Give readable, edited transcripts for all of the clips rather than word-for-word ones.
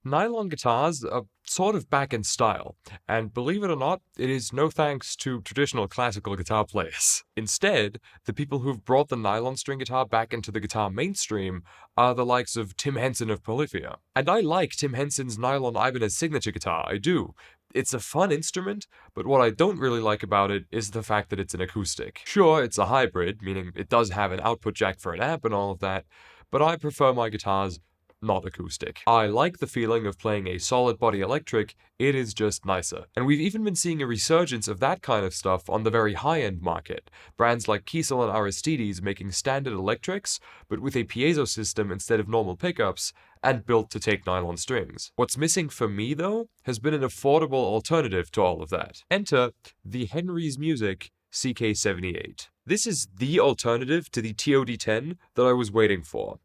Nylon guitars are sort of back in style, and believe it or not, it is no thanks to traditional classical guitar players. Instead, the people who've brought the nylon string guitar back into the guitar mainstream are the likes of Tim Henson of Polyphia. And I like Tim Henson's nylon Ibanez signature guitar, I do. It's a fun instrument, but what I don't really like about it is the fact that it's an acoustic. Sure, it's a hybrid, meaning it does have an output jack for an amp and all of that, but I prefer my guitars not acoustic. I like the feeling of playing a solid body electric, it is just nicer. And we've even been seeing a resurgence of that kind of stuff on the very high-end market. Brands like Kiesel and Aristides making standard electrics, but with a piezo system instead of normal pickups, and built to take nylon strings. What's missing for me, though, has been an affordable alternative to all of that. Enter the Henry's Music CK78. This is the alternative to the TOD10 that I was waiting for.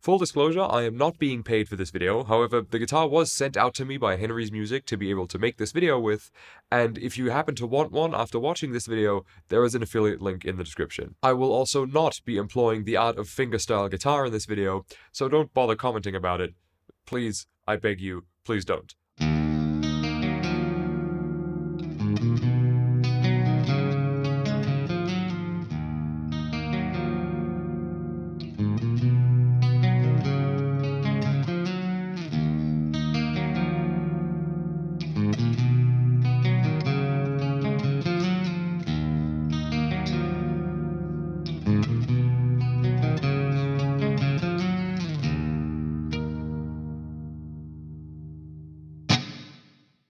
Full disclosure, I am not being paid for this video, however, the guitar was sent out to me by Henry's Music to be able to make this video with, and if you happen to want one after watching this video, there is an affiliate link in the description. I will also not be employing the art of fingerstyle guitar in this video, so don't bother commenting about it. Please, I beg you, please don't.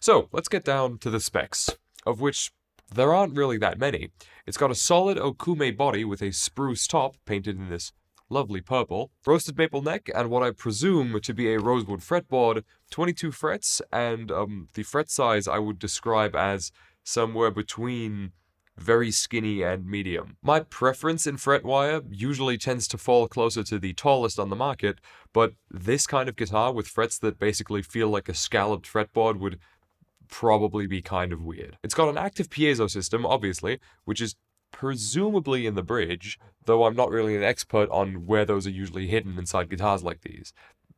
So, let's get down to the specs, of which there aren't really that many. It's got a solid okume body with a spruce top, painted in this lovely purple, roasted maple neck, and what I presume to be a rosewood fretboard, 22 frets, and the fret size I would describe as somewhere between very skinny and medium. My preference in fret wire usually tends to fall closer to the tallest on the market, but this kind of guitar with frets that basically feel like a scalloped fretboard would probably be kind of weird. It's got an active piezo system, obviously, which is presumably in the bridge, though I'm not really an expert on where those are usually hidden inside guitars like these.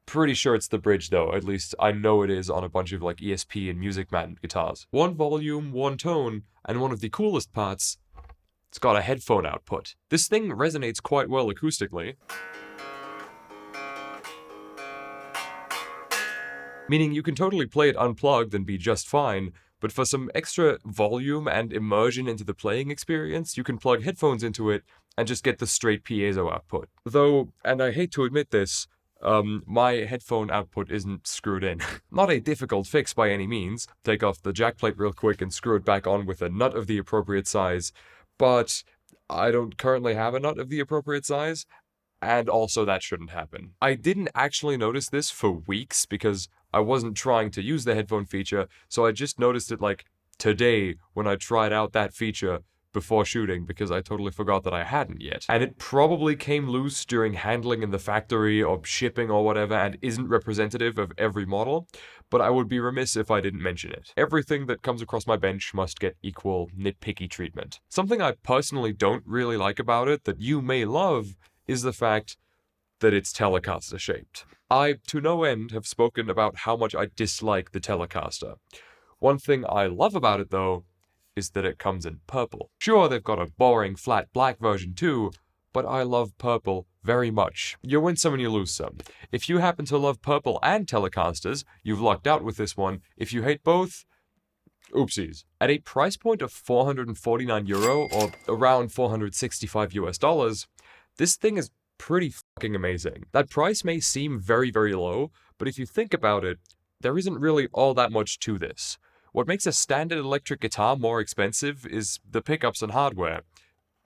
Pretty sure it's the bridge though, at least I know it is on a bunch of like ESP and Music Man guitars. One volume, one tone, and one of the coolest parts, it's got a headphone output. This thing resonates quite well acoustically, meaning you can totally play it unplugged and be just fine, but for some extra volume and immersion into the playing experience, you can plug headphones into it and just get the straight piezo output. Though, and I hate to admit this, my headphone output isn't screwed in. Not a difficult fix by any means. Take off the jack plate real quick and screw it back on with a nut of the appropriate size, but I don't currently have a nut of the appropriate size, and also that shouldn't happen. I didn't actually notice this for weeks because I wasn't trying to use the headphone feature, so I just noticed it like today when I tried out that feature before shooting because I totally forgot that I hadn't yet. And it probably came loose during handling in the factory or shipping or whatever and isn't representative of every model, but I would be remiss if I didn't mention it. Everything that comes across my bench must get equal nitpicky treatment. Something I personally don't really like about it that you may love is the fact that it's Telecaster shaped. I, to no end, have spoken about how much I dislike the Telecaster. One thing I love about it, though, is that it comes in purple. Sure, they've got a boring, flat black version too, but I love purple very much. You win some and you lose some. If you happen to love purple and Telecasters, you've lucked out with this one. If you hate both, oopsies. At a price point of €449, or around 465 US dollars, this thing is pretty fucking amazing. That price may seem very, very low, but if you think about it, there isn't really all that much to this. What makes a standard electric guitar more expensive is the pickups and hardware,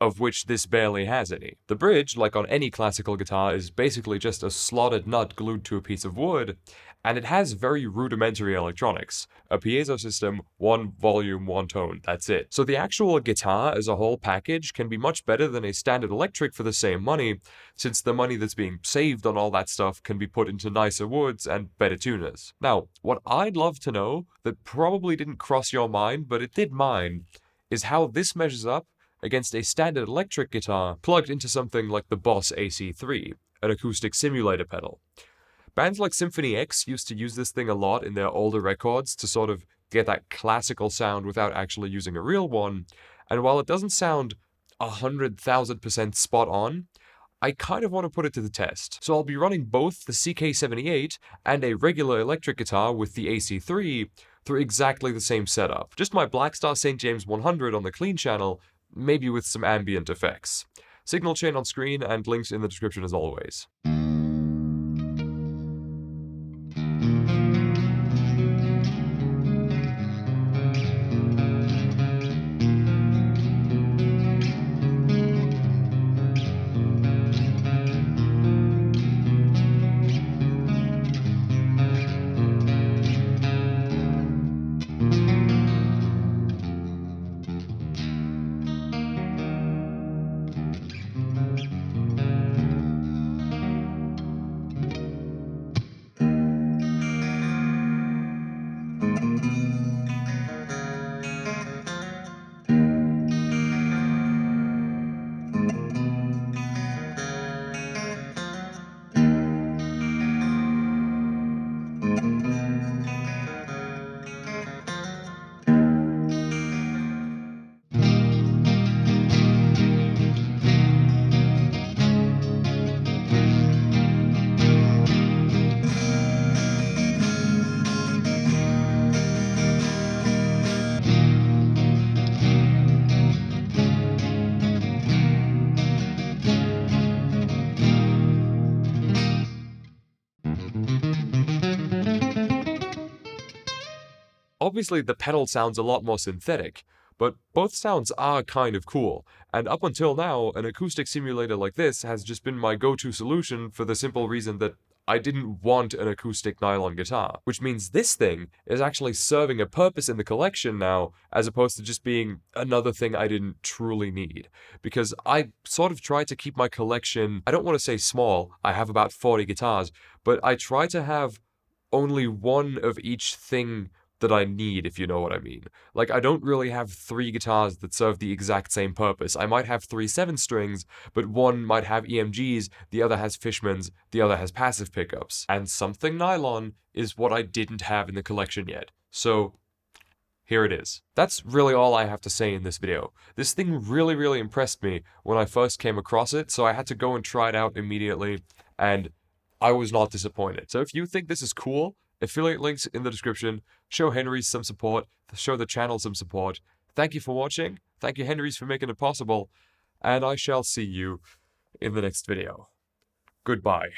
of which this barely has any. The bridge, like on any classical guitar, is basically just a slotted nut glued to a piece of wood, and it has very rudimentary electronics. A piezo system, one volume, one tone, that's it. So the actual guitar as a whole package can be much better than a standard electric for the same money, since the money that's being saved on all that stuff can be put into nicer woods and better tuners. Now, what I'd love to know, that probably didn't cross your mind, but it did mine, is how this measures up against a standard electric guitar plugged into something like the Boss AC3, an acoustic simulator pedal. Bands like Symphony X used to use this thing a lot in their older records to sort of get that classical sound without actually using a real one, and while it doesn't sound 100,000% spot on, I kind of want to put it to the test. So I'll be running both the CK78 and a regular electric guitar with the AC3 through exactly the same setup. Just my Blackstar St. James 100 on the clean channel, maybe with some ambient effects. Signal chain on screen and links in the description as always. Obviously, the pedal sounds a lot more synthetic, but both sounds are kind of cool, and up until now, an acoustic simulator like this has just been my go-to solution for the simple reason that I didn't want an acoustic nylon guitar, which means this thing is actually serving a purpose in the collection now, as opposed to just being another thing I didn't truly need. Because I sort of try to keep my collection, I don't want to say small, I have about 40 guitars, but I try to have only one of each thing that I need, if you know what I mean. Like, I don't really have 3 guitars that serve the exact same purpose. I might have 3 7-strings, but one might have EMGs, the other has Fishmans, the other has passive pickups. And something nylon is what I didn't have in the collection yet. So, here it is. That's really all I have to say in this video. This thing really impressed me when I first came across it, so I had to go and try it out immediately, and I was not disappointed. So if you think this is cool, affiliate links in the description. Show Henry's some support. Show the channel some support. Thank you for watching. Thank you, Henry's, for making it possible. And I shall see you in the next video. Goodbye.